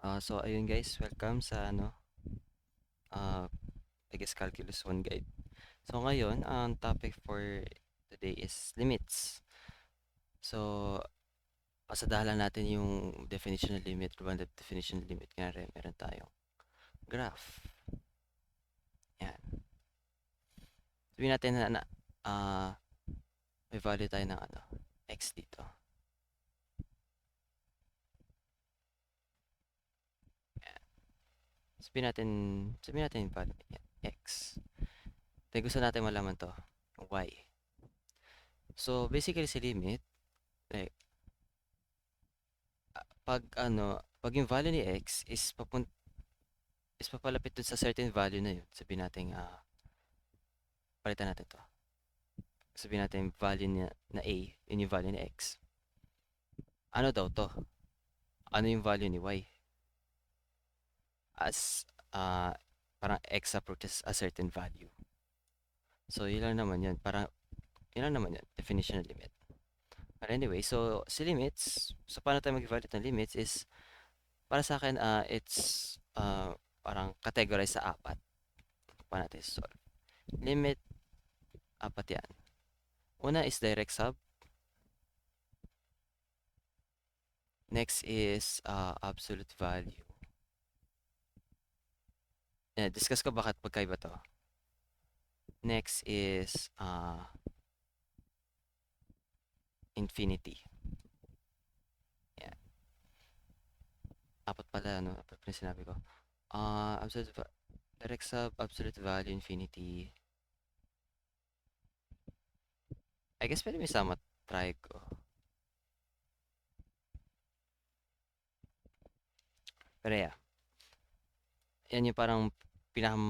So ayun guys, welcome sa uh, I guess Calculus 1 guide. So ngayon, ang topic for today is limits. So, pasadahan lang natin yung definition ng limit, random definition ng limit. Kaya meron tayong graph. Yan. Sabihin natin uh, may value tayo ng x dito. Yan. Sabihin natin yung value yan, x. Then gusto natin malaman to, y. So, basically si limit, like, pag yung value ni x is papalapit dun sa certain value na yun, sabihin natin, palitan natin to. Sabihin natin value na a, yun yung value ni x. Ano daw to? Ano yung value ni y? As, parang x approaches a certain value. So, yun lang naman yun. Yun lang naman yun. Definition ng limit. But anyway, so, si limits, so paano tayo mag-evaluate ng limits is, para sa akin, it's, parang categorize sa apat. Paano natin solve? Limit, apat yan. Una is direct sub. Next is absolute value. Discuss ko bakit pagkaiba to. Next is infinity. Yeah. Apat pala, no? Apat pa sinabi ko. Direct sub, absolute value, infinity. I guess pwede may sama try ko. Pero yeah. Yan yung parang pinaka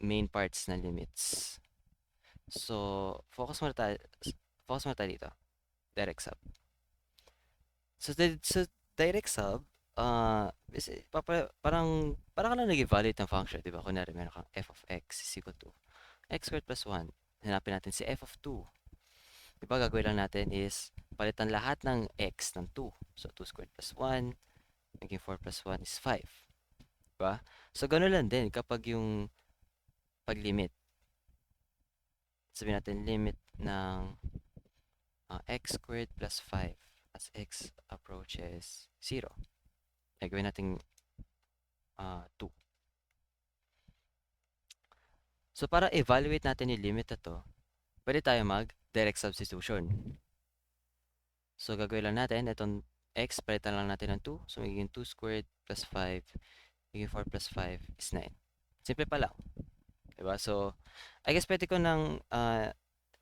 main parts ng limits. So, focus muna tayo dito. Direct sub. So direct sub, parang ka lang nag-evaluate ng function, di ba? Kunwari, meron kang f of x is equal to x squared plus 1. Hanapin natin si f of 2. Di ba, gagawin lang natin is palitan lahat ng x ng 2. So, 2 squared plus 1, maging 4 plus 1 is 5. Diba? So, gano'n lang din kapag yung pag-limit. Sabihin natin limit ng x squared plus 5 as x approaches 0. Gagawin natin 2. So, para evaluate natin yung limit na to, pwede tayo mag-direct substitution. So, gagawin lang natin, itong x, palitan lang natin ng 2. So, magiging 2 squared plus 5, magiging 4 plus 5 is 9. Simple pa lang. Diba? So, I guess pwede ko nang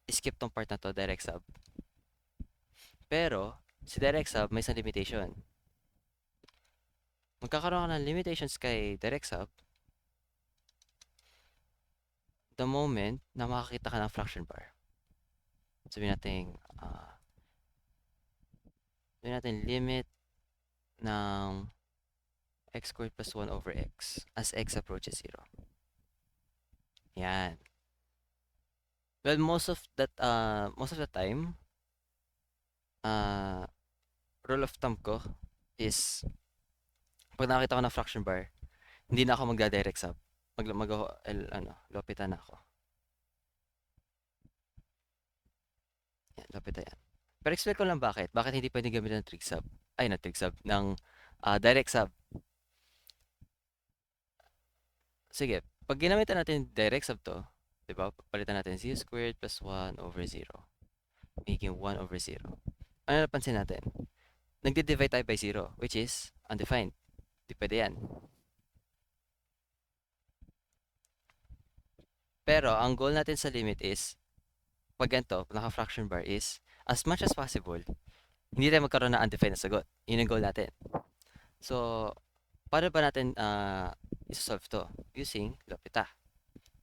skip tong part na to, direct sub. Pero, si direct sub may isang limitation. Magkakaroon ka ng limitations kay direct sub the moment na makakita ka ng fraction bar. Sabihin natin limit ng x squared plus 1 over x as x approaches 0. Yan. Well, most of the time, rule of thumb ko is pag nakita ko ng fraction bar, hindi na ako magda-direct sub. Lopitan na ako. Yan, lopitan yan. Pero explain ko lang bakit. Bakit hindi pwedeng gamitin ng trig sub? Ay, na trig sub. Ng direct sub. Sige, pag ginamitan natin direct sub to, di ba? Palitan natin 0 squared plus 1 over 0. Making 1 over 0. Ano napansin natin? Nagdi-divide tayo by 0, which is undefined. Di pwede yan. Pero, ang goal natin sa limit is, pag ganito, naka-fraction bar is, as much as possible, hindi tayo magkaroon ng undefined na sagot. Yun ang goal natin. So, paano ba natin isosolve to? Using L'Hopital.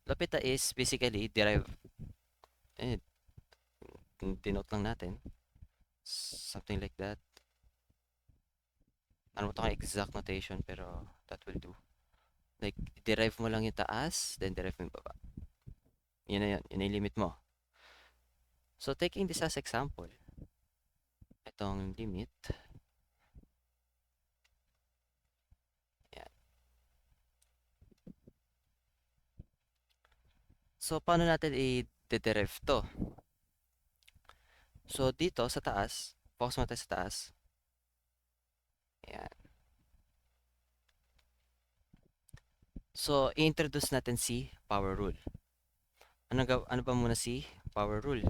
L'Hopital is basically derive, denote lang natin. Something like that. Ano mo ito exact notation, pero that will do. Like, derive mo lang yung taas, then derive mo yung baba. Yun na yun. Yun na yung limit mo. So, taking this as example, itong limit So, paano natin i-derive to? So, dito sa taas, focus mo tayo sa taas. Ayan. So, i-introduce natin si power rule. Ano ba muna si power rule?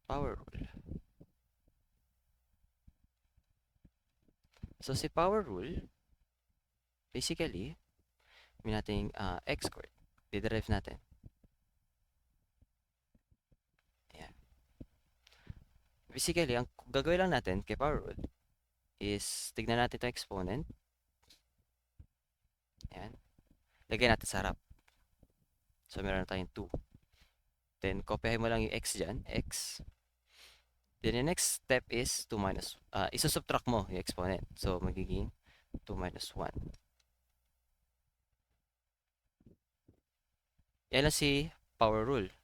Power rule. So, si power rule, basically, may nating x squared. I-derive natin. Ayan. Basically, ang gagawin lang natin kay power rule is tignan natin itong exponent. Ayan. Lagyan natin sa harap. So, meron na tayong 2. Then, kopyahin mo lang yung x dyan. X. Then, the next step is 2 minus, isusubtract mo yung exponent. So, magiging 2 minus 1. Yan lang si power rule.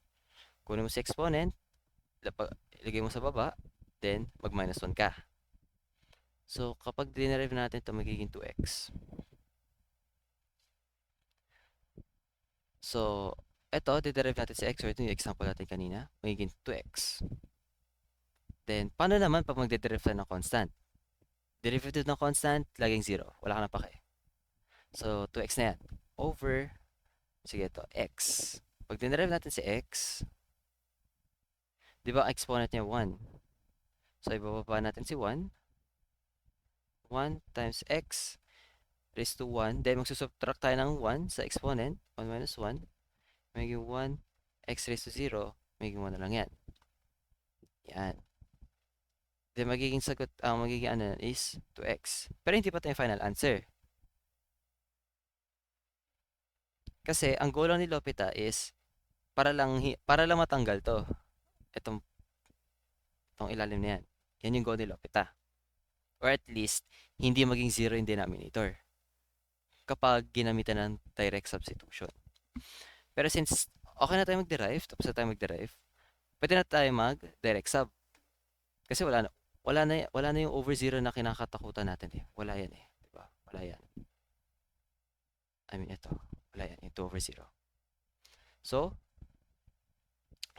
Kunin mo si exponent, ilagay mo sa baba, then mag-minus 1 ka. So, kapag dinerive natin ito, magiging 2x. So, ito, diderive natin si x, or ito yung example natin kanina, magiging 2x. Then, paano naman pag magdederive tayo ng constant? Derivative ng constant, laging 0. Wala ka na pake. So, 2x na yan. Over, sige ito, x. Pag dinerive natin si x, di ba exponent niya 1? So, ibababa natin si 1. 1 times x raised to 1. Then, magsusubtract tayo ng 1 sa exponent. 1 minus 1. Magiging 1. X raised to 0. Magiging 1 na lang yan. Yan. Then, magiging sagot, magiging ano is 2x. Pero hindi pa tayo final answer. Kasi, ang goal lang ni Lopita is para lang matanggal to. Itong ilalim na yan. Yan yung goal ni Lopita. Or at least, hindi maging 0 yung denominator kapag ginamitan ng direct substitution. Pero since okay na tayo mag-derive, tapos na tayo mag-derive, pwede na tayo mag-direct sub. Kasi wala na yung over 0 na kinakatakutan natin eh. Wala yan eh. Diba? Wala yan. I mean, ito. Wala yan. Yung 2 over 0. So,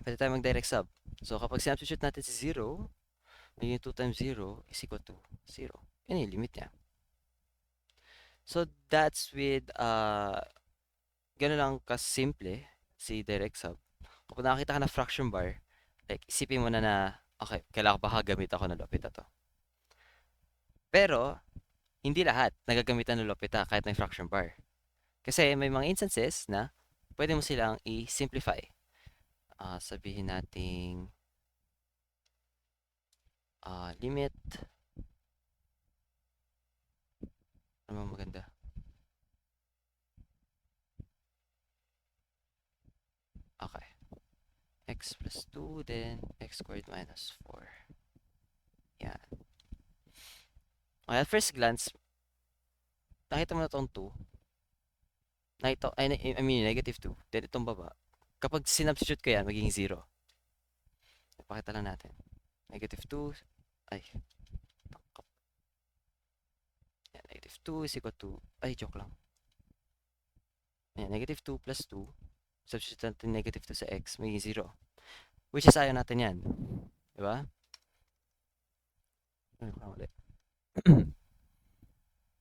pwede tayo mag-direct sub. So, kapag sinubstitute natin si 0, magiging 2 times 0 is equal to 0. Yan yung limit niya. So, that's with, gano'n lang kasimple si direct sub. Kapag nakakita ka na fraction bar, like, isipin mo na, okay, kailangan baka gamit ako ng Lopita to. Pero, hindi lahat nagagamitan ng Lopita kahit may fraction bar. Kasi may mga instances na pwede mo silang i-simplify. Sabihin nating limit. Ano maganda? Okay. X plus 2, then x squared minus 4. Yan. Okay, at first glance, nakita mo na itong 2. I mean, negative 2. Then itong baba. Kapag sinubstitute ko yan, magiging 0. Pakita lang natin. Negative 2. Ay. Yan, negative 2 is equal to, ay, joke lang. Yan, negative 2 plus 2. Substitute natin negative 2 sa x, magiging 0. Which is ayaw natin yan. Diba? Ano ko ulit?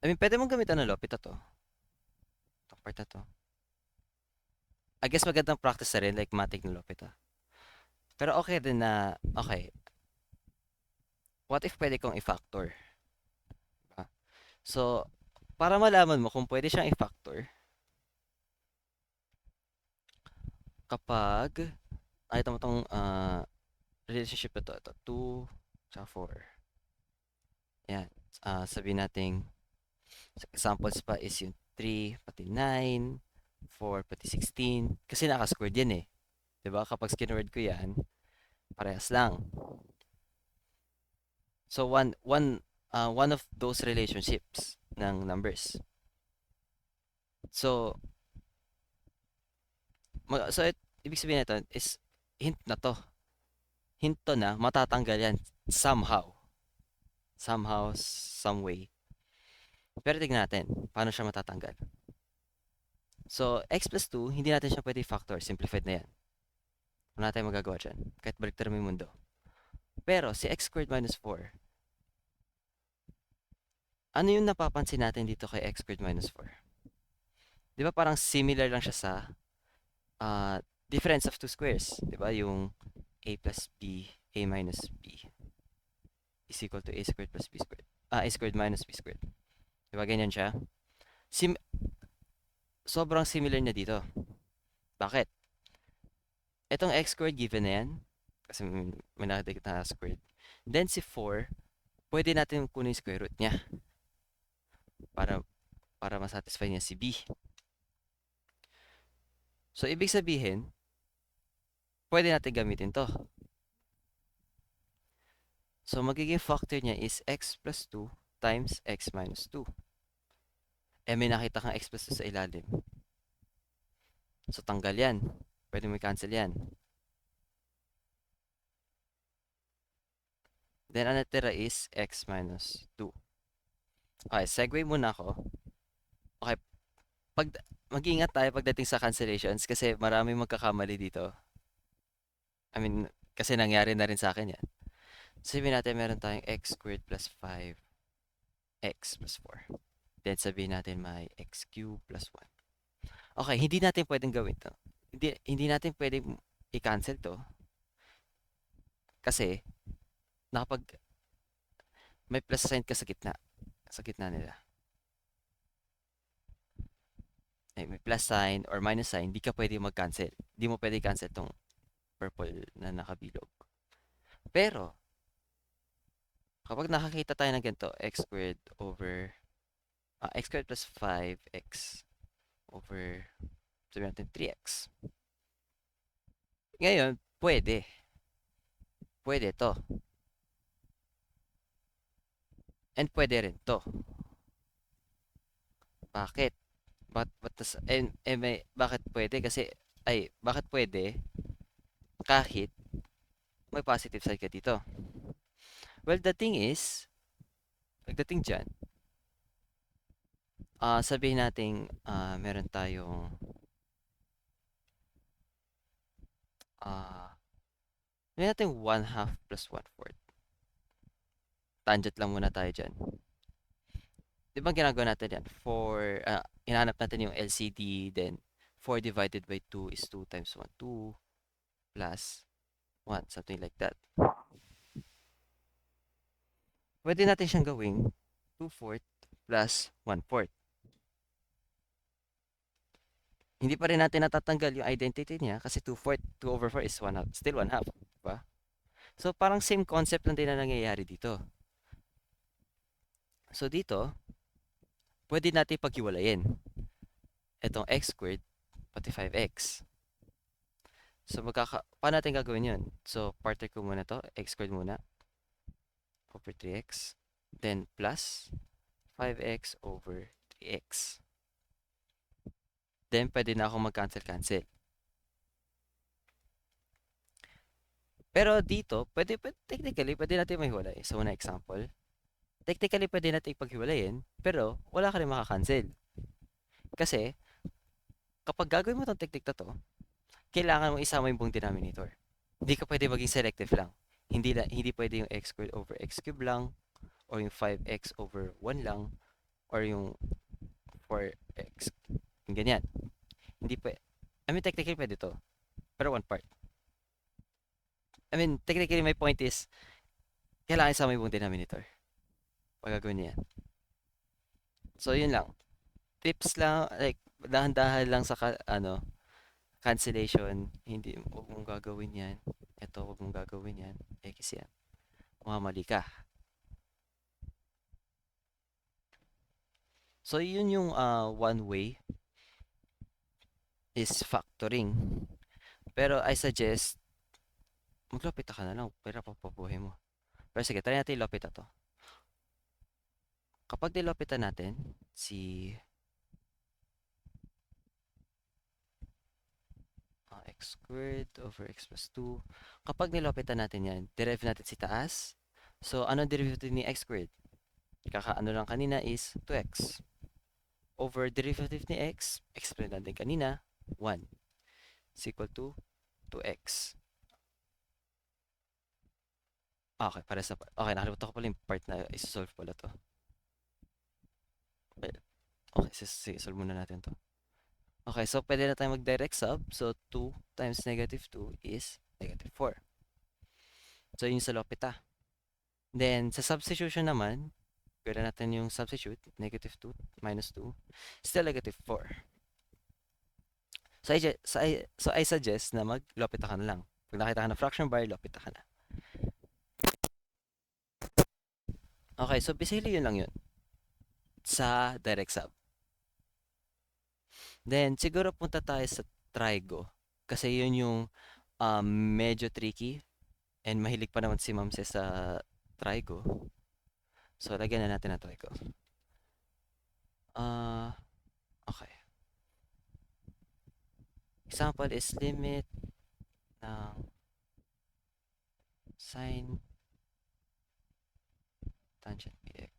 I mean, pwede mong gamitan ng Lopita to. Itong part na to. I guess magandang practice na rin, like matik ng Lopita. Pero okay din na, okay. What if pwede kong i-factor? Diba? So, para malaman mo kung pwede siyang i-factor, kapag, nakita mo itong relationship na to, ito, 2, tsaka 4. Yan. Sabihin natin, examples pa is yung 3, pati 9, 4, pati 16. Kasi naka-squared yan eh. Diba? Kapag skinword ko yan, parehas lang. So, one of those relationships ng numbers. So, ibig sabihin nito is hint na to. Hint to na matatanggal yan somehow. Somehow, some way. Pero tignan natin, paano siya matatanggal. So, x plus 2, hindi natin siya pwede factor. Simplified na yan. Wala tayong magagawa dyan. Kahit baliktad mo yung mundo. Pero, si x squared minus 4, ano yung napapansin natin dito kay x squared minus 4? Di ba parang similar lang siya sa uh, difference of two squares? Di ba? Yung a plus b, a minus b is equal to a squared plus b squared. A squared minus b squared. Di ba ganyan siya? Sim sobrang similar na dito. Bakit? Itong x squared given na yan. Kasi may nakadikit na squared. Then si 4, pwede natin kunin yung square root niya. Para, para masatisfy niya si b. So, ibig sabihin, pwede natin gamitin to. So, magiging factor niya is x plus 2 times x minus 2. Eh, may nakita kang x plus 2 sa ilalim. So, tanggal yan. Pwede mo i-cancel yan. Then, ang natira is x minus 2. Okay, segue muna ako. Okay, mag-iingat tayo pagdating sa cancellations kasi maraming magkakamali dito. I mean, kasi nangyari na rin sa akin yan. Sabihin natin meron tayong x squared plus 5x plus 4. Then sabihin natin may x cubed plus 1. Okay, hindi natin pwedeng gawin to. Hindi natin pwedeng i-cancel to. Kasi, nakapag may plus sign ka sa gitna. Sa gitna nila. May plus sign or minus sign, di ka pwede mag-cancel. Di mo pwede cancel tong purple na nakabilog. Pero, kapag nakakita tayo ng ganito, x squared over x squared plus 5x over, sabihin natin 3x. Ngayon, pwede. Pwede to. And pwede rin to. Bakit? Bakit pwede? Kasi, bakit pwede? Kahit may positive side ka dito. Well, the thing is, pagdating dyan, sabihin natin, meron tayong, sabihin natin 1/2 plus 1/4. Tangent lang muna tayo dyan. Di ba ginagawa natin yan? Hinahanap natin yung LCD, then 4 divided by 2 is 2 times 1, 2 plus 1, something like that. Pwede natin siyang gawing 2/4 plus 1/4. Hindi pa rin natin natatanggal yung identity niya kasi 2/4, 2 over 4 is 1/2, still 1/2, diba? So, parang same concept lang din na nangyayari dito. So, dito, pwede natin paghiwalayin. Itong x squared, pati 5x. So, paano natin gagawin yun? So, parter ko muna to, x squared muna, over 3x, then plus 5x over 3x. Then, pwede na ako mag-cancel-cancel. Pero dito, technically, pwede natin mahiwalay. So, una example. Technically, pwede natin ipaghiwalayin, pero wala ka rin makakancel. Kasi, kapag gagawin mo itong technique na to, kailangan mo isama yung buong denominator. Hindi ka pwede maging selective lang. Hindi pwede yung x squared over x cubed lang, or yung 5x over 1 lang, or yung 4x. Yung ganyan. Hindi pwede. I mean, technically pwede to. Pero one part. I mean, technically my point is, kailangan isama yung buong denominator. Pag gagawin niya yan. So, yun lang. Tips lang, like, dahan-dahan lang sa, cancellation. Hindi, huwag mong gagawin yan. Ito, huwag mong gagawin yan. X yan. Mamali ka. So, yun yung one way is factoring. Pero I suggest, maglapit ka na lang. Pero papabuhay mo. Pero sige, try natin ilapit to. Kapag nilapitan natin, si x squared over x plus 2. Kapag nilapitan natin yan, derive natin si taas. So, ano derivative ni x squared? Kakaano lang kanina is 2x. over derivative ni x, explain natin kanina, 1 is equal to 2x. Okay, para sa okay, nakalimutan ko pala yung part na iso-solve pala to. Okay, sige, solve muna natin to. Okay, so pwede na tayo mag-direct sub. So, 2 times negative 2 is negative 4. So, yun sa L'Hopital. Then, sa substitution naman, pwede natin yung substitute, negative 2 minus 2, still negative 4. So, I suggest na mag-L'Hopital ka na lang. Pag nakita ka na fraction bar, L'Hopital ka na. Okay, so basically yun lang yun sa direct sub. Then, siguro punta tayo sa trigo. Kasi yun yung medyo tricky. And mahilig pa naman si Ma'am Ses sa trigo. So, lagyan na natin ang trigo. Okay. Example is limit ng sine tangent px.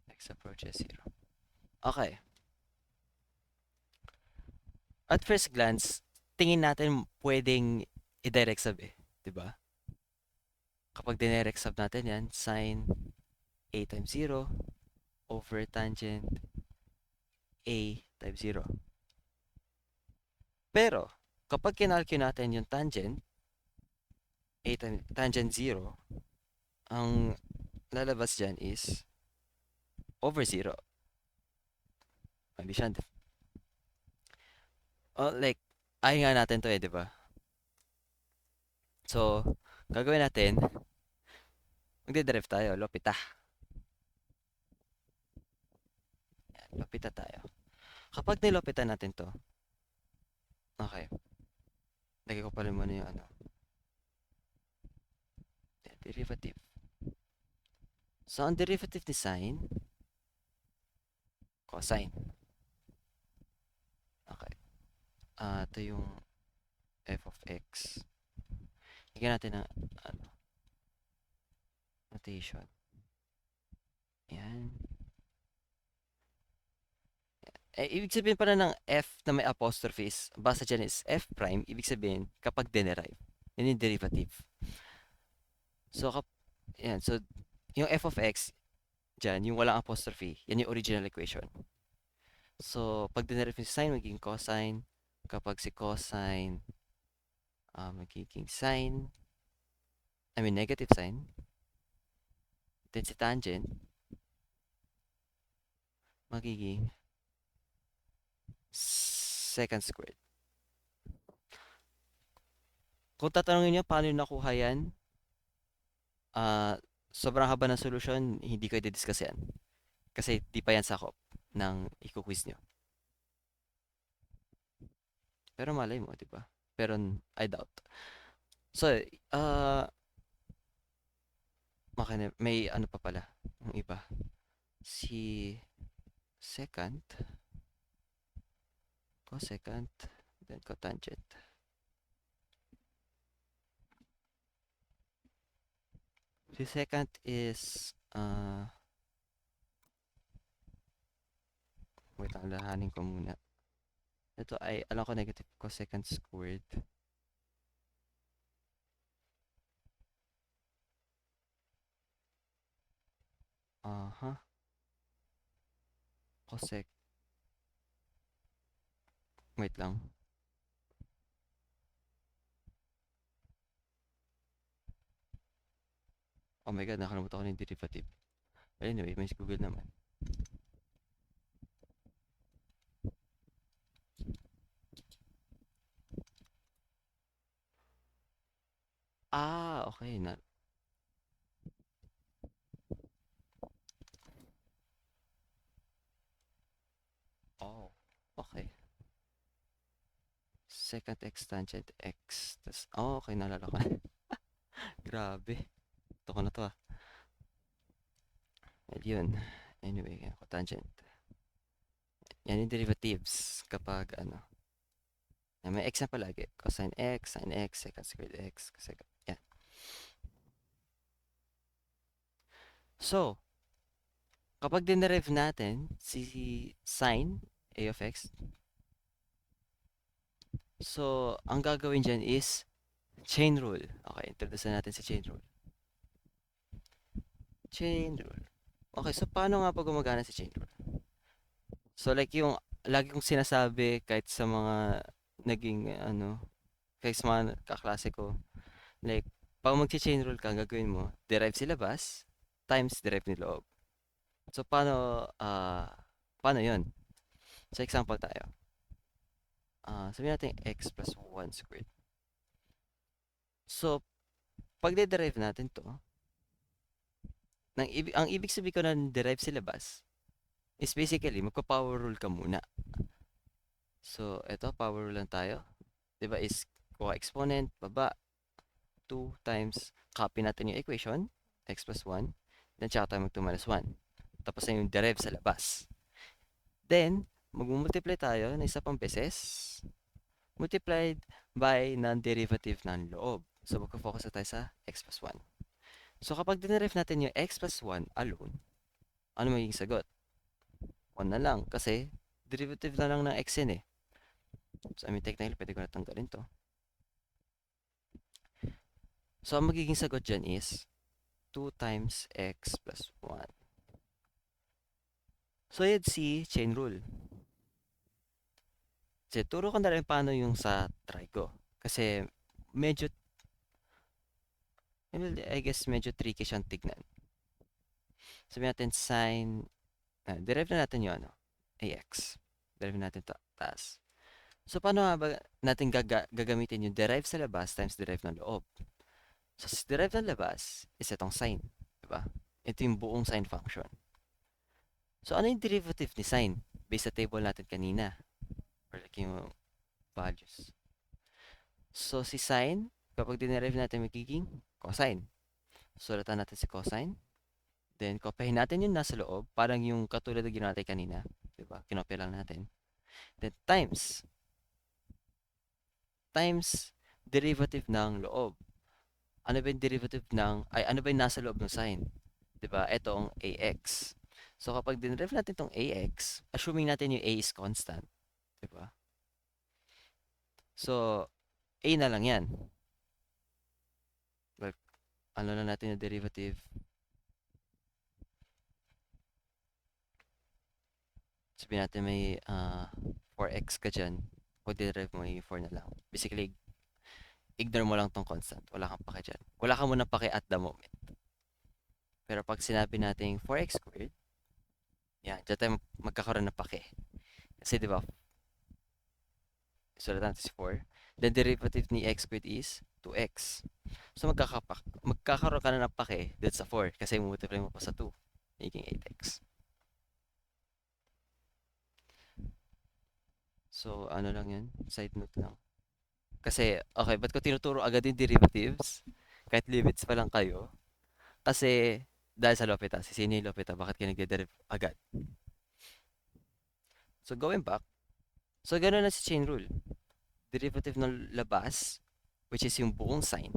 X approaches 0. Okay. At first glance, tingin natin pwedeng i-direct sub eh. Diba? Kapag dinirect sub natin yan, sine a times 0 over tangent a times 0. Pero, kapag kinalculate natin yung tangent, a times tangent 0, ang lalabas dyan is over 0. Hindi siya. Oh, like, ay nga natin to eh, di ba? So, gagawin natin, magde-derive tayo, L'Hopital. L'Hopital tayo. Kapag nilopita natin to, okay. Lagay ko pala muna yung ano. Derivative. So, ang derivative ni sine, cosine. Okay. Ito yung f of x. Higyan natin ng ano, notation. Yan. Ibig sabihin pala ng f na may apostrophes, basta dyan is f prime, ibig sabihin kapag dinerive. Yan yung derivative. So, yan. So, yung f of x, dyan, yung walang apostrophe, yan yung original equation. So, pag dinerive yung sine, magiging cosine. Kapag si cosine, magiging sine, negative sign. Then si tangent, magiging secant squared. Kung tatanungin nyo paano yung nakuha yan, sobrang haba ng solusyon, hindi ko i-discuss yan. Kasi di pa yan sakop ng i-quiz nyo. Pero malay mo, di ba? Pero I doubt. So, may ano pa pala, yung iba. Si secant, cosecant, then cotangent. Si secant is, wait lang, lahanin ko muna. Ito ay, alam ko negative cosecant squared. Cosec. Wait lang. Oh my god, nakalimutan ko na yung derivative. But anyway, may Google naman. Okay na. Oh, okay. Secant x tangent x. Okay, naalala ko na. Grabe. Ito ko na to Well, yun. Anyway, cotangent. Yan yung derivatives kapag may x na palagi. Cosine x, sin x, secant squared x, secant. Yan. So, Kapag dinerive natin si sine a of x, so ang gagawin dyan is chain rule. Okay, introduce natin si chain rule. Chain rule. Okay, so paano nga pa gumagana si chain rule? So like yung lagi kong sinasabi kahit sa mga naging kahit sa mga kaklase ko, like pag mag-chain rule ka, ang gagawin mo, derive si labas times derive ni loob. So paano 'yon? Sa example tayo. Sabihin natin x plus 1 squared. So, pag de-derive natin 'to, ang ibig sabihin ko ng derive sa labas is basically magpa-power rule ka muna. So, eto power rule lang tayo. 'Di ba is kuha exponent, baba, 2 times, copy natin yung equation, x plus 1, then tsaka tayo mag 2 minus 1. Tapos na yung derive sa labas. Then, mag-multiply tayo ng isa pang beses, multiplied by non-derivative ng loob. So, magpo-focus na tayo sa x plus 1. So, kapag dinerive natin yung x plus 1 alone, ano magiging sagot? 1 na lang kasi derivative na lang ng x yun eh. So, I mean, technically, pwede ko na tanggalin to. So, ang magiging sagot dyan is 2 times x plus 1. So, yan si chain rule. Kasi, turo ko na rin paano yung sa trigo. Kasi, medyo, I guess, medyo tricky siyang tignan. Sabihin natin sin, derive na natin yung ax. Derive natin taas. So, paano nga ba natin gagamitin yung derive sa labas times derive ng loob? So, sa derive ng labas is itong sine. Diba? Ito yung buong sine function. So, ano yung derivative ni sine? Based sa table natin kanina. Or like yung values. So, si sine, kapag dinerive natin magiging cosine. Sulatan natin si cosine. Then, kopyahin natin yung nasa loob. Parang yung katulad na ginawa natin kanina. Diba? Kinopya lang natin. Then, times derivative ng loob. Ano ba yung derivative ano ba yung nasa loob ng sine? 'Di ba? Ito ang ax. So kapag dinerive natin tong ax, assuming natin yung a is constant, 'di ba? So a na lang 'yan. Well, ano na natin yung derivative? Sabihin natin may 4x ka dyan. Kung dinerive mo yung 4 na lang. Basically, ignore mo lang tong constant. Wala kang pake dyan. Wala ka muna pake at the moment. Pero pag sinabi natin 4x squared, yan, dyan tayo magkakaroon ng pake. Kasi di ba, sulat natin si 4. Then derivative ni x squared is 2x. So magkakaroon ka na ng pake dito sa 4 kasi multiply mo pa sa 2. Making 8x. So ano lang yun? Side note lang. Kasi, okay, ba't ko tinuturo agad yung derivatives? Kahit limits pa lang kayo. Kasi, dahil sa Lopita, si Sino yung Lopita, bakit ka nagde-derive agad? So, going back. So, gano'n na si chain rule. Derivative ng labas, which is yung buong sine.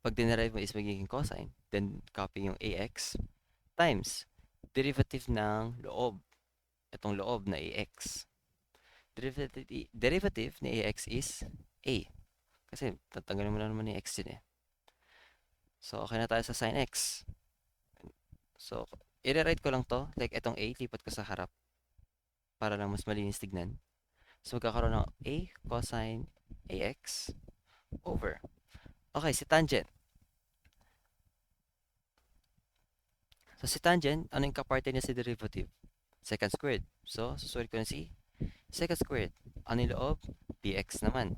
Pag dinerive mo is magiging cosine. Then, copy yung ax times derivative ng loob. Itong loob na ax. Derivative ni ax is a. Kasi, tatanggalin mo na naman yung x yun eh. So, okay na tayo sa sin x. So, i-rewrite ko lang to. Like, itong a, lipat ko sa harap. Para lang mas malinis tignan. So, magkakaroon ng a cosine ax over. Okay, si tangent. So, si tangent, ano yung kaparte niya sa derivative? Second squared. So, susulit ko na si second squared. Ano yung loob? Bx naman.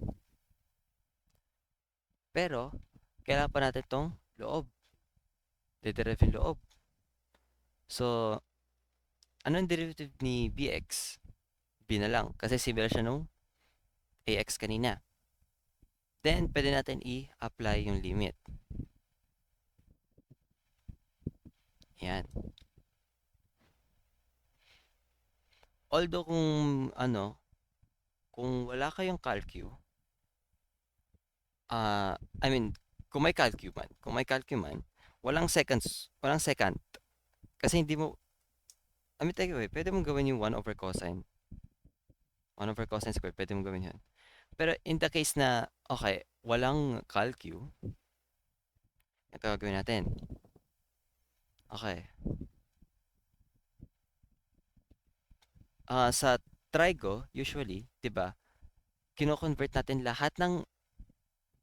Pero, kailangan pa natin itong loob. Derivative yung loob. So, ano yung derivative ni bx? B na lang. Kasi similar siya nung ax kanina. Then, pwede natin i-apply yung limit. Yan. Although kung wala kayong calcu, I mean, kung may calcu man, walang second. Kasi hindi mo, I mean, take away, pwede mong gawin yung 1 over cosine. 1 over cosine squared, pwede mong gawin yun. Pero in the case na, okay, walang calcu, ito gagawin natin. Okay. Sa trigo, usually, di ba, kino-convert natin lahat ng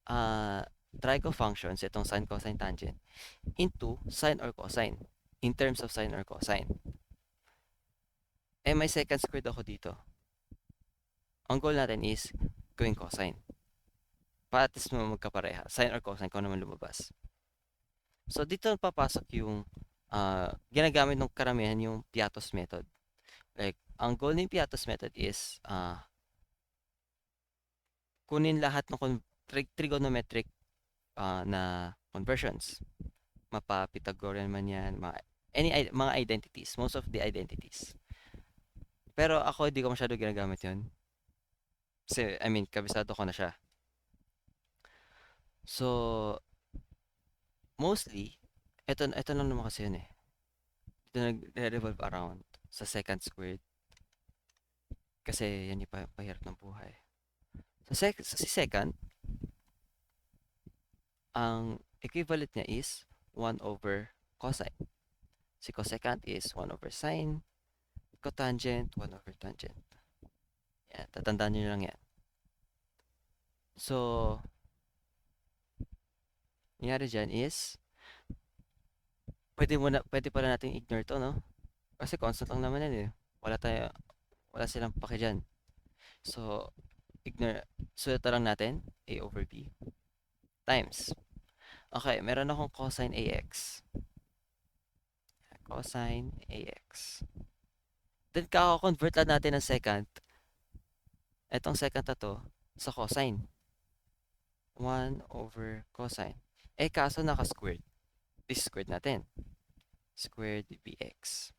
ah, trigo functions, itong sine, cosine, tangent, into sine or cosine, in terms of sine or cosine. Eh, may second squared ako dito. Ang goal natin is gawing cosine. Para at least mo magkapareha. Sine or cosine, kung naman lumabas. So, dito papasok yung ginagamit ng karamihan yung Piatos method. Like, ang goal ng Piatos method is kunin lahat ng trigonometric na conversions. Mapa Pythagorean man yan, mga identities, most of the identities. Pero ako hindi ko masyado ginagamit yun. Kasi, I mean, kabisado ko na siya. So, mostly, ito lang naman kasi yun eh. Ito nag-revolve around sa second squared. Kasi yan yung pahirap ng buhay. Sa second, ang equivalent niya is 1 over cosine. Si cosecant is 1 over sine. Cotangent, 1 over tangent. Yan, tatandaan nyo lang yan. So, nangyari dyan is, pwede pala natin ignore to, no? Kasi constant lang naman yan eh. Wala silang pake dyan. So, sulat lang natin, a over b, times. Okay, meron akong cosine ax. Cosine ax. Then, kaka-convert lang natin ng second. Etong second na to, sa cosine. 1 over cosine. Eh, kaso naka-squared. This squared natin. Squared bx.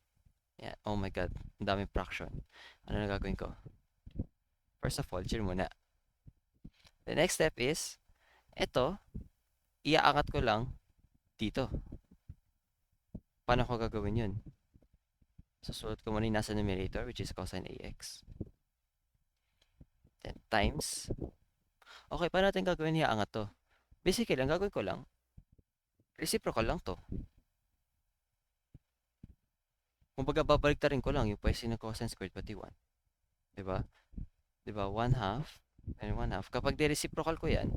Yan. Oh my god. Ang daming fraction. Ano na gagawin ko? First of all, cheer muna. The next step is, ito, iaangat ko lang dito. Paano ko gagawin yun? Susulat ko muna yung nasa numerator, which is cosine ax. Then, times. Okay, paano natin gagawin iaangat to? Basically, ang gagawin ko lang, reciprocal lang to. Kumbaga, babaliktarin ko lang yung pwede ng cosine squared pati 1. Diba? Diba? 1 half and 1 half. Kapag de-reciprocal ko yan,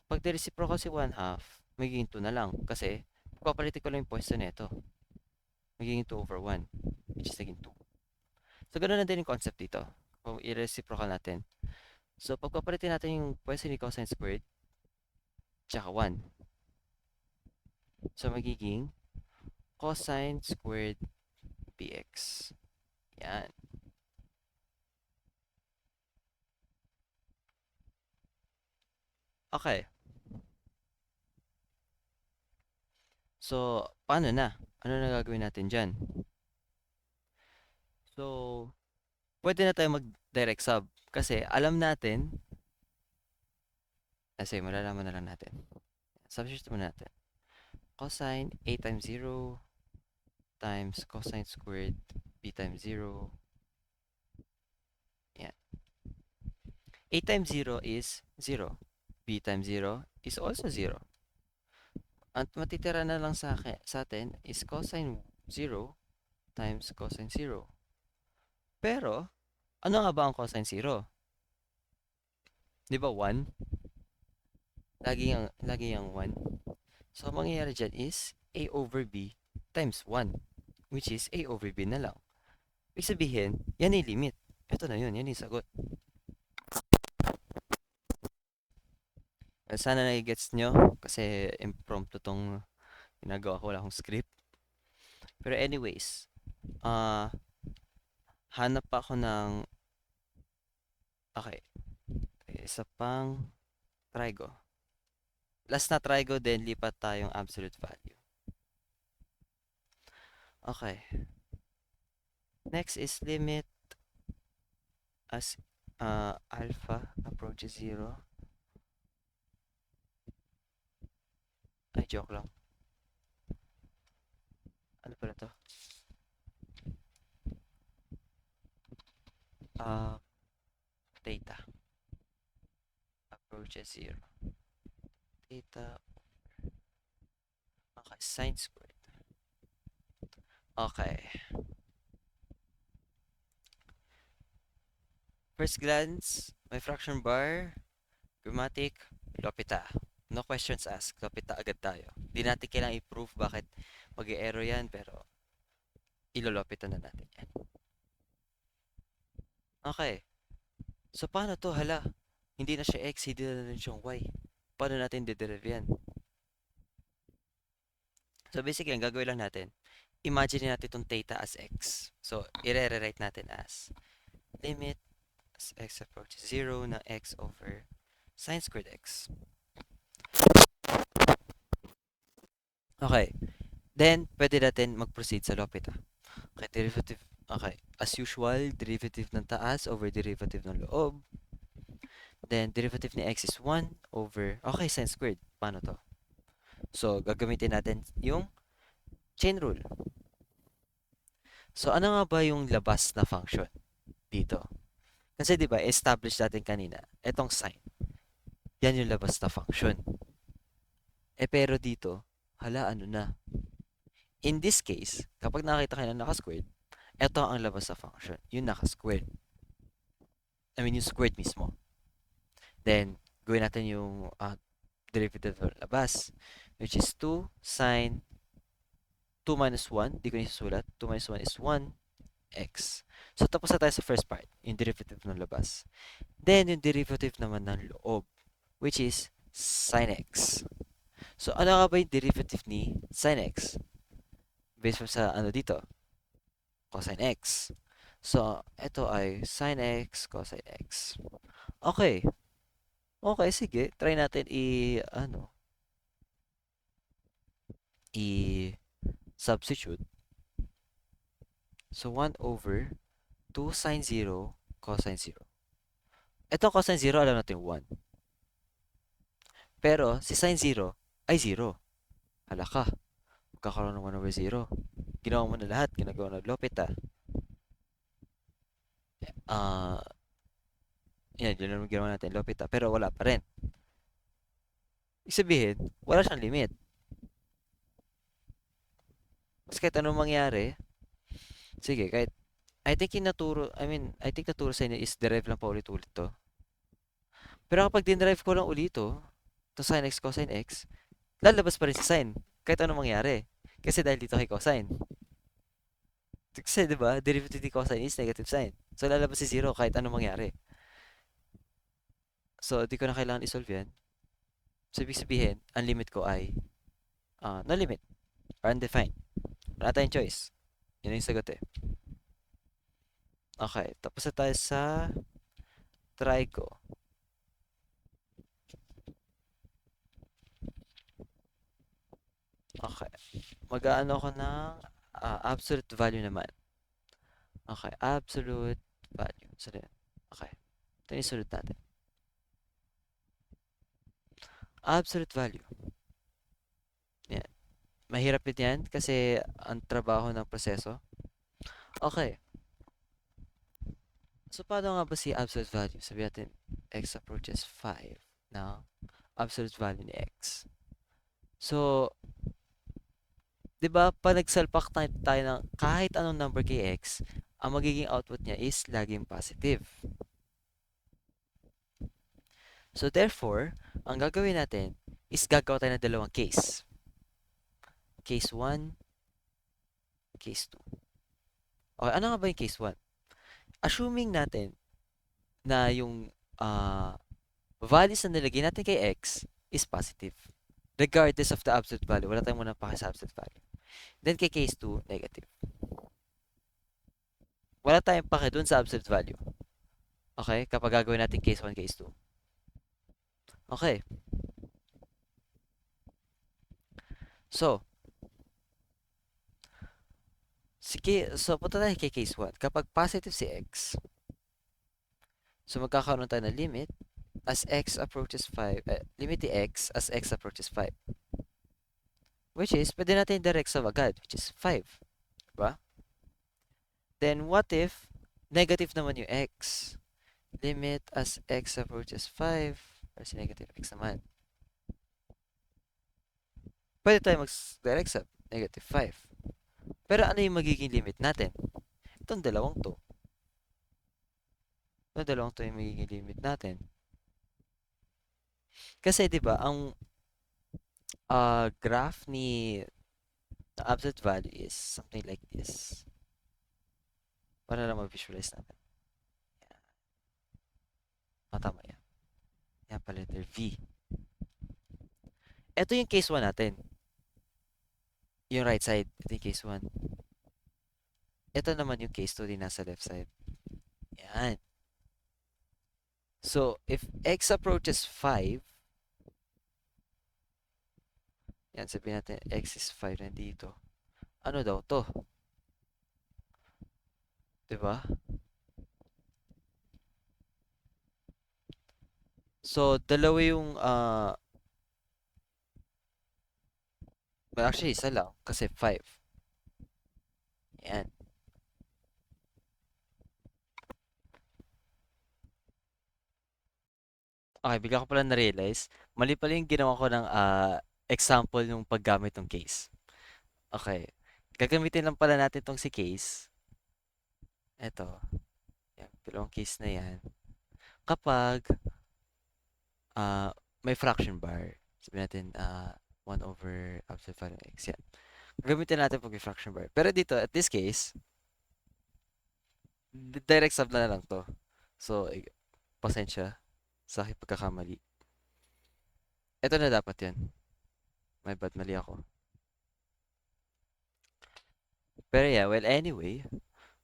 kapag de-reciprocal si 1 half, magiging 2 na lang. Kasi, papalitin ko lang yung pwesto nito. Magiging 2 over 1, which is naging 2. So, ganoon na din yung concept dito. Kung i-reciprocal natin. So, pagpapalitin natin yung pwesto ni cosine squared, tsaka 1. So, magiging cosine squared bx. Yan. Okay. So, paano na? Ano na gagawin natin dyan? So, pwede na tayo mag-direct sub. Kasi alam natin, kasi malalaman na lang natin. Substitute muna natin. Cosine a times 0 times cosine squared b times 0. Yan. A times 0 is 0. B times 0 is also 0. At matitira na lang sa atin is cosine 0 times cosine 0. Pero, ano nga ba ang cosine 0? Di ba 1? Lagi yung 1. So, ang mangyayari dyan is a over b times 1, which is a over b na lang. Ibig sabihin, yan yung limit. Ito na yun, yan yung sagot. Sana nagigets nyo, kasi impromptu tong ginagawa ko, wala akong script. Pero anyways, hanap pa ako ng, okay, isa pang trigo. Last na trigo, then lipat tayong absolute value. Okay. Next is limit as alpha approaches 0. Ay, joke lang. Ano pala to? Uh, Theta approaches 0. Theta, okay, sine squared. Okay. First glance, may fraction bar, grammatic, L'Hopital. No questions asked, L'Hopital agad tayo. Di natin kailangang i-prove bakit mag-error yan, pero ilolopitan na natin yan. Okay. So, paano to? Hala, hindi na siya x, hindi na rin siyang y. Paano natin diderive yan? So, basically, ang gagawin lang natin, imagine natin itong theta as x. So, i-rewrite natin as limit as x approaches 0 na x over sine squared x. Okay. Then, pwede natin mag-proceed sa L'Hopital. Okay, derivative. Okay. As usual, derivative ng taas over derivative ng loob. Then, derivative ni x is 1 over... Okay, sine squared. Paano to? So, gagamitin natin yung chain rule. So, ano nga ba yung labas na function dito? Kasi, di ba, establish natin kanina, etong sine. Yan yung labas na function. Pero dito, hala, ano na? In this case, kapag nakita kayo na naka-squared, eto ang labas na function. Yung naka-squared. I mean, yung squared mismo. Then, gawin natin yung derivative ng labas, which is 2 sine 2 minus 1. Di ko nisusulat. 2 minus 1 is 1x. So, tapos na tayo sa first part, yung derivative ng labas. Then, yung derivative naman ng loob, which is sin x. So, ano nga ba yung derivative ni sin x? Based sa ano dito? Cosine x. So, ito ay sin x, cosine x. Okay. Okay, sige. Try natin i-substitute. So, 1 over 2 sine 0, cosine 0. Ito cosine 0, alam natin 1. Pero, si sine 0 ay 0. Hala ka. Magkakaroon ng 1 over 0. Ginawa mo na lahat. Ginagawa na L'Hopital. Yan, yun lang ginawa natin. L'Hopital. Pero wala pa rin. Ibig sabihin, wala siyang limit. Kasi kahit anong mangyari, sige, kahit, I think naturo sa inyo is derive lang pa ulit-ulit to. Pero kapag dinerive ko lang ulit to sin x, cosine x, lalabas pa rin si sin. Kahit anong mangyari. Kasi dahil dito kay cosine. Kasi, di ba, derivative ni cosine is negative sin. So, lalabas si 0 kahit anong mangyari. So, di ko na kailangan isolve yan. So, ibig sabihin, ang limit ko ay no limit or undefined. Wala tayong choice. Yun yung sagot eh. Okay, tapos na tayo sa try ko. Okay. Mag-aano ko ng absolute value naman. Okay, absolute value. So, okay. Ito yung sunod natin. Absolute value. Yan. Mahirap din yan kasi ang trabaho ng proseso. Okay. So, paano nga ba si absolute value? Sabi natin, x approaches 5 na absolute value ni x. So, di ba, pag nagsalpak tayo ng kahit anong number kay x, ang magiging output niya is laging positive. So, therefore, ang gagawin natin is gagawa tayo ng dalawang case. Case 1, case 2. Okay, ano nga ba yung case 1? Assuming natin na yung values na nilagay natin kay x is positive. Regardless of the absolute value. Wala tayong muna pake sa absolute value. Then kay case 2, negative. Wala tayong pake dun sa absolute value. Okay? Kapag gagawin natin case 1, case 2. Okay. So, punta tayo kay case 1. Kapag positive si x, so magkakaroon tayo ng limit as x approaches 5, limit ni x as x approaches 5. Which is, pwede natin direct sa agad, which is 5. ba? Then what if negative naman yung x? Limit as x approaches 5 kasi negative x naman. Pwede tayo mag-direct sub, negative 5. Pero ano yung magiging limit natin? Itong dalawang to. Itong dalawang to yung magiging limit natin. Kasi 'di ba ang graph ni the absolute value is something like this. Para lang ma-visualize natin. Yan. Tama yan. Yan pa letter V. Ito yung case 1 natin. Yung right side. Ito yung case 1. Ito naman yung case 2 din nasa left side. Yan. So, if x approaches 5, yan, sabihin natin x is 5 nandito. Ano daw to? 'Di ba? So, dalawa yung well, actually isa lang kasi 5. Yan. Okay, bigla ko pala na-realize, mali pala yung ginawa ko ng example yung paggamit ng case. Okay. Gagamitin lang pala natin tong si case. Eto. Yan, dalawang case na yan. Kapag may fraction bar. Sabihin natin 1 over absolute value ng x. Yan. Gagamitin natin pag may fraction bar. Pero dito, at this case, direct sub na lang to. So, pasensya sa aking pagkakamali. Ito na dapat yan. My bad, mali ako. Pero yeah, well anyway,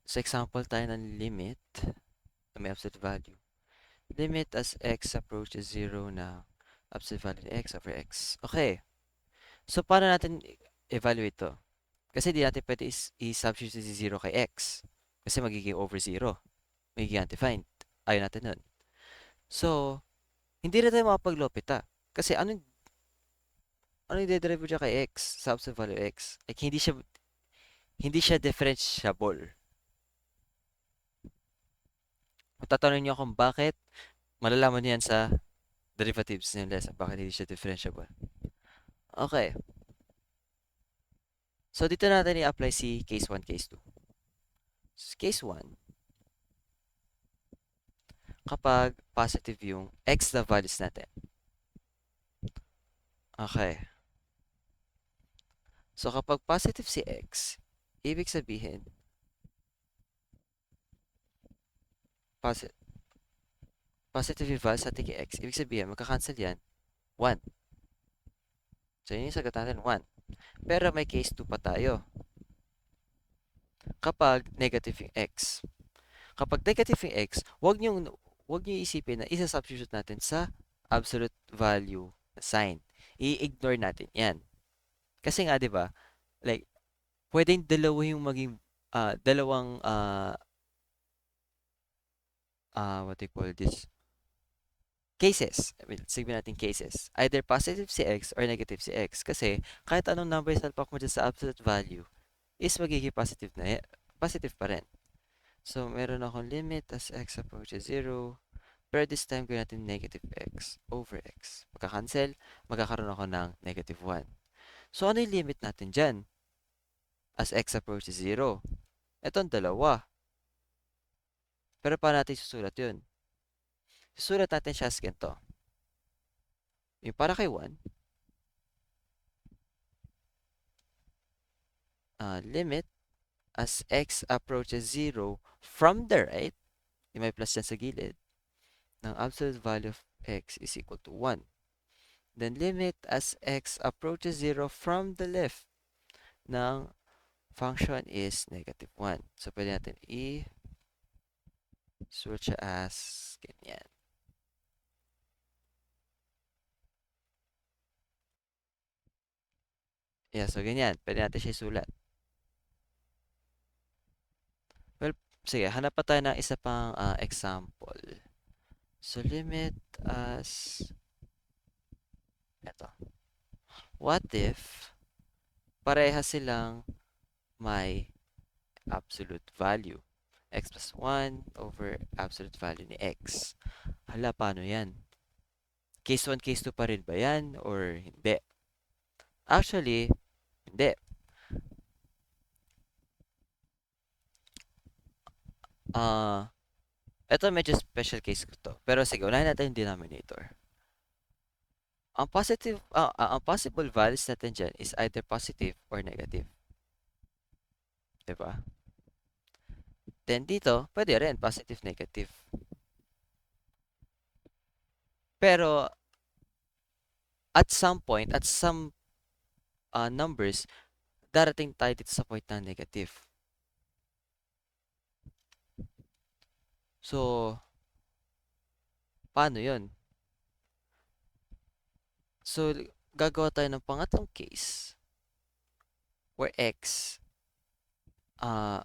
sa example tayo ng limit na may absolute value. Limit as x approaches 0 na absolute value ni x over x. Okay. So, paano natin evaluate to? Kasi di natin pwede i-substitute si 0 kay x. Kasi magiging over 0. Magiging undefined. Ayaw natin nun. So, hindi na tayo makapaglopit Kasi ano yung derive dyan kay x? Sa absolute value x. Like, hindi siya differentiable. Kung tatanungin niyo kung bakit, malalaman niyo yan sa derivatives ng lesson. Bakit hindi siya differentiable. Okay. So, dito natin i-apply si case 1, case 2. So, case 1, kapag positive yung x na values natin. Okay. So, kapag positive si x, ibig sabihin, positive yung values natin kay x, ibig sabihin, magka-cancel yan, 1. So, yun yung sagot natin, 1. Pero may case 2 pa tayo. Kapag negative yung x. Kapag negative yung x, wag niyo isipin na isa-substitute natin sa absolute value na sign. I-ignore natin 'yan. Kasi nga 'di ba? Like pwedeng dalawa yung maging dalawang what do you call this? Cases. I mean, sabihin natin cases. Either positive si x or negative si x. Kasi kahit anong number salpak mo dyan sa absolute value is magiging positive pa rin. So, meron akong limit as x approaches 0. Pero this time, gawin natin negative x over x. Magka-cancel, magkakaroon ako ng negative 1. So, ano yung limit natin dyan? As x approaches 0. Ito ang dalawa. Pero paano natin susulat yun? Susulat natin siya as ganito. Yung para kay 1, limit as x approaches 0 from the right, yung may plus dyan sa gilid, ng absolute value of x is equal to 1. Then limit as x approaches 0 from the left ng function is negative 1. So, pwede natin i-sulat siya as ganyan. Yeah, so ganyan. Pwede natin siya isulat. Well, sige, hanap pa tayo ng isa pang example. So, limit as eto. What if pareha silang may absolute value. X plus 1 over absolute value ni X. Hala, paano yan? Case 1, case 2 pa rin ba yan? Or hindi? Actually, hindi. Ah, ito medyo special case ko to. Pero sige, unahin natin yung denominator. Ang possible values natin dyan is either positive or negative. Diba? Then dito, pwede rin positive, negative. Pero at some point, at some numbers, darating tayo dito sa point na negative. So, paano yun? So, gagawa tayo ng pangatlong case where x, uh,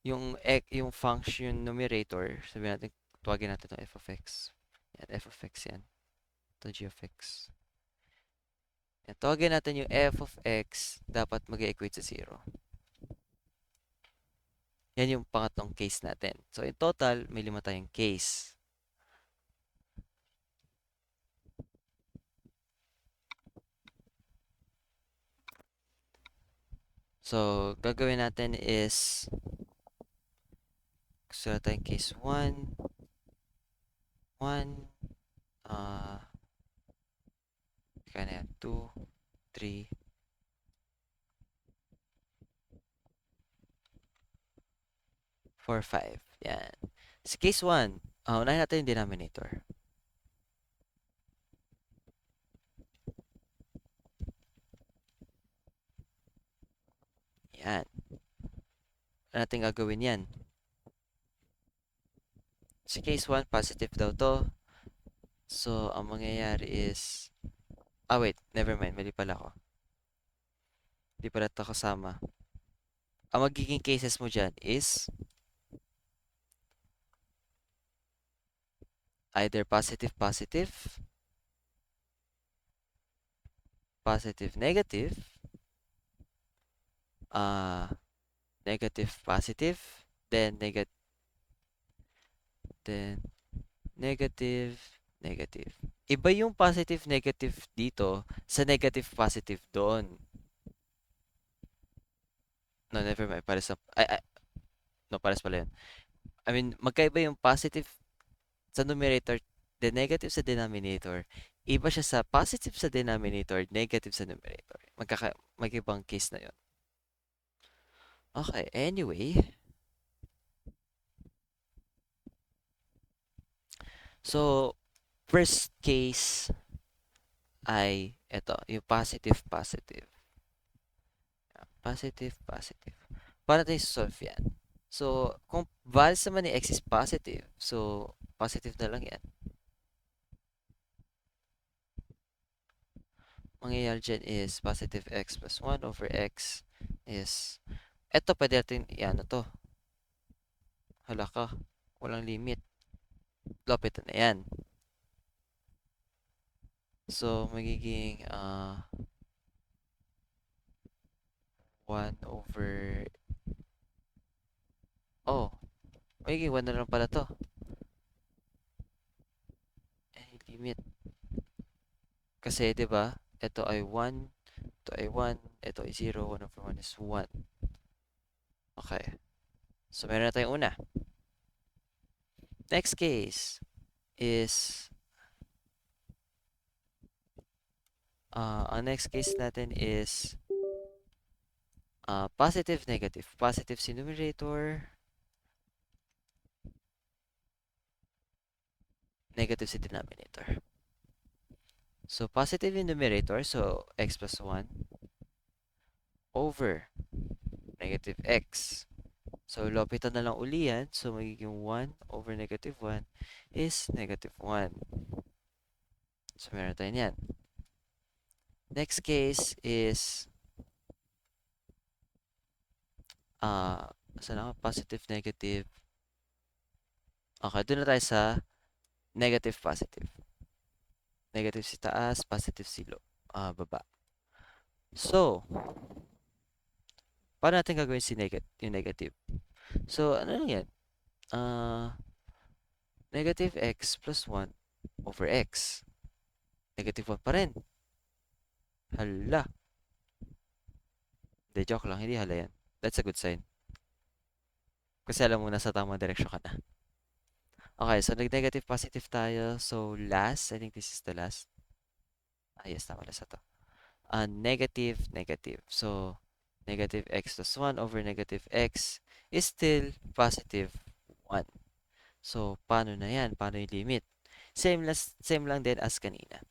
yung function numerator, sabihin natin, tuwagin natin itong f of x. Yan, f of x yan. Ito g of x. Yan, tuwagin natin yung f of x, dapat mag-equate sa 0. Yan yung pangatlong case natin. So, in total, may 5 tayong case. So, gagawin natin is, gusto natin case 1, 1, kaya yan, 2, 3, 4, 5. Yan. Sa case 1, unahin natin yung denominator. Yan. Ano natin gagawin yan? Sa case 1, positive daw to. So, ang mangyayari is, wait, never mind, mali pala ako. Hindi pala ito kasama. Ang magiging cases mo dyan is either positive, positive, positive, negative, negative, positive, then then negative, negative. Iba yung positive, negative dito sa negative, positive doon. No, never mind. Pares na, no, pares pala yun. I mean, magkaiba yung positive sa numerator, the negative sa denominator. Iba siya sa positive sa denominator, negative sa numerator. Magkibang case na yun. Okay, anyway. So, first case ay ito, yung positive, positive. Positive, positive. Paano tayo solve yan? So, kung values naman ni x is positive, so, positive na lang yan. Mangyayari dyan is positive x plus 1 over x is, eto pwede natin, yan, to. Hala ka, walang limit. Lapit na yan. So, magiging 1 over, magiging 1 na lang pala to. Limit. Kasi, di ba, ito ay 1, ito ay 1, ito ay 0, 1 over 1 is 1. Okay. So, meron na tayong una. Next case is, ang next case natin is positive, negative. Positive si numerator, negative si denominator. So, positive in numerator, so x plus 1 over negative x. So, lopitan na lang uli yan. So, magiging 1 over negative 1 is negative 1. So, meron tayo yan. Next case is saan ako? Positive, negative. Okay, doon na tayo sa negative, positive. Negative si taas, positive si baba. So, Paano natin gagawin yung negative? So, ano lang yan? Ah, negative x plus 1 over x. Negative 1 pa rin. Hala. Hindi, joke lang. Hindi hala yan. That's a good sign. Kasi alam mo, nasa tamang direksyon ka na. Okay, so nag-negative positive tayo. So, last, I think this is the last. Ah, yes, tama, last na to. Negative, negative. So, negative x plus 1 over negative x is still positive 1. So, paano na yan? Paano yung limit? Same lang din as kanina.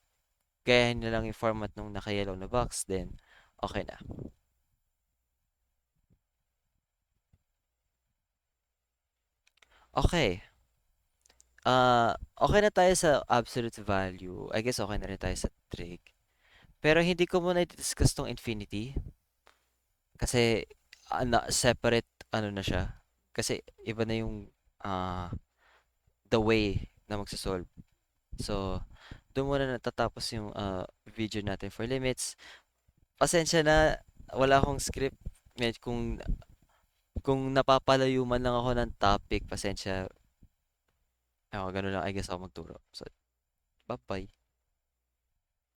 Gayahin na lang yung format nung naka-yellow na box, then okay na. Okay. Okay na tayo sa absolute value. I guess okay na rin tayo sa trig. Pero hindi ko muna i-discuss tong infinity kasi separate ano na siya. Kasi iba na yung ah, the way na magsasolve. So, doon muna natatapos yung video natin for limits. Pasensya na, wala akong script. Kung napapalayo man lang ako ng topic, pasensya. Ako, ganun lang. I guess ako magturo. So, bye-bye.